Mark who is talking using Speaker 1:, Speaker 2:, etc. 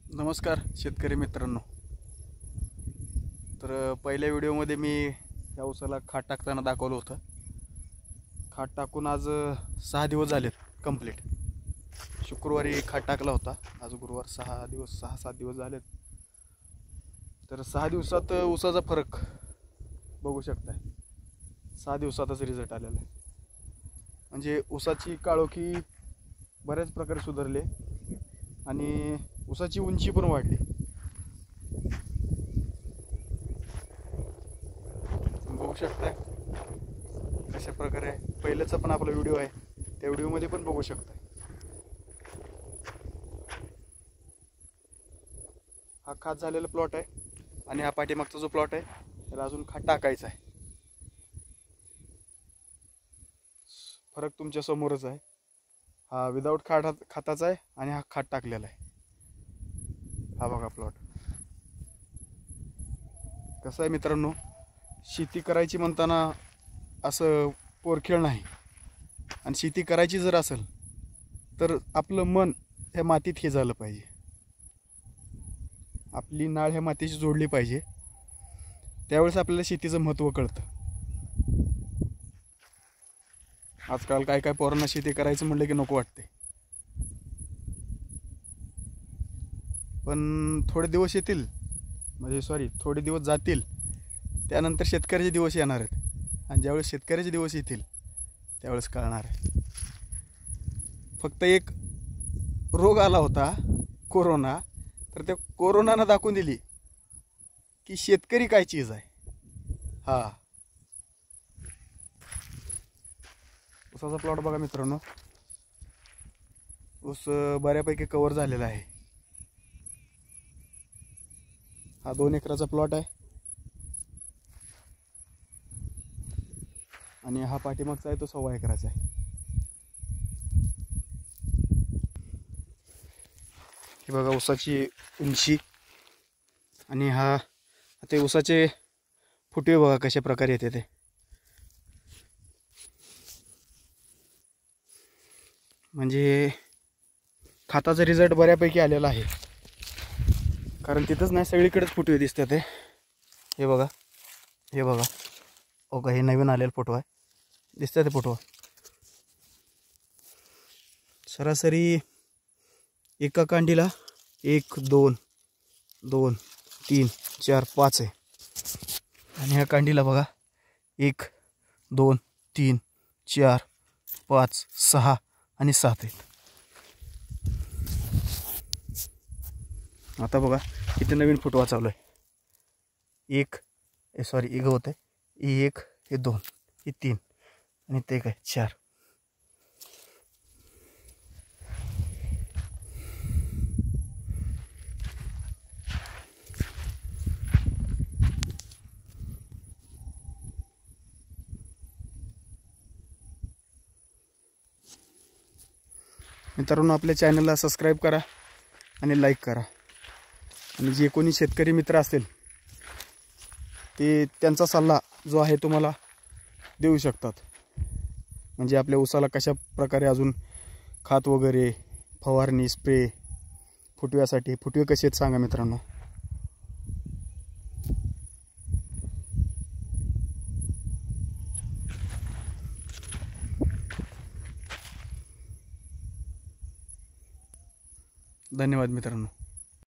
Speaker 1: नमस्कार शेतकरी मित्रांनो. तर पहिल्या व्हिडिओमध्ये मी या ऊसाला खात टाकताना दाखवलं होतं. खात टाकून आज 6 दिवस झालेत कंप्लीट. शुक्रवारी खात टाकला होता, आज गुरुवार. 6-7 दिवस झालेत. तर 6 दिवसात ऊसाचा फरक बघू शकताय. 6 दिवसातच रिझल्ट आलेला आहे. म्हणजे ऊसाची काळोखी बऱ्याच प्रकारे सुधारले आणि ऊसाची उंची पण वाढली. बघू शकताय कशा प्रकारे. पहिल्याचा पण आपला व्हिडिओ आहे, त्या व्हिडिओमध्ये पण बघू शकताय. हा खात झालेला प्लॉट आहे आणि हा पाठीमागचा जो प्लॉट आहे त्याला अजून खात टाकायचा आहे. फरक तुमच्या समोरच आहे. हा विदाऊट खाताचा आहे आणि हा खात टाकलेला आहे. हा बघा प्लॉट कसं आहे मित्रांनो. शेती करायची म्हणताना असं पोरखेळ नाही. आणि शेती करायची जर असेल तर आपलं मन ह्या मातीत हे झालं पाहिजे. आपली नाळ ह्या मातीशी जोडली पाहिजे. त्यावेळेस आपल्याला शेतीचं महत्त्व कळतं. आजकाल काय पोरांना शेती करायचं म्हणलं की नको वाटते. पण थोडे दिवस येतील, थोडे दिवस जातील, त्यानंतर शेतकऱ्याचे दिवस येणार आहेत. आणि ज्यावेळेस शेतकऱ्याचे दिवस येतील त्यावेळेस कळणार आहे. फक्त एक रोग आला होता, कोरोना. तर त्या कोरोनानं दाखवून दिली की शेतकरी काय चीज आहे. हा ऊसाचा प्लॉट बघा मित्रांनो. ऊस बऱ्यापैकी कव्हर झालेला आहे. हा 2 एकराचा प्लॉट आहे आणि हा पाठीमागचा आहे तो 1.25 एकराचा आहे. हे बघा ऊसाची उंची आणि हा ते ऊसाचे फुटवे बघा कशा प्रकारे येते ते. म्हणजे खाताचा रिझल्ट बऱ्यापैकी आलेला आहे. कारण तिथंच नाही, सगळीकडेच फुटवे दिसतात ते. हे बघा, हे बघा, ओके, हे नवीन आलेला फोटो आहे. दिसतं ते फोटो. सरासरी एका कांडीला 1 2 2 3 4 5 आहे. आणि ह्या कांडीला बघा 1 2 3 4 5 6 आणि 7 आहेत. आता बघा इथे नवीन फुटवा चालू आहे. एक होत आहे. ही 1, हे 2, ही 3 आणि ते काय 4. मित्रांनो, आपल्या चॅनलला सबस्क्राईब करा आणि लाईक करा. आणि जे कोणी शेतकरी मित्र असतील ते त्यांचा सल्ला जो आहे तुम्हाला देऊ शकतात. म्हणजे आपल्या ऊसाला कशा प्रकारे अजून खात वगैरे, फवारणी, स्प्रे, फुटव्यासाठी फुटवे कसे आहेत सांगा मित्रांनो. धन्यवाद मित्रांनो.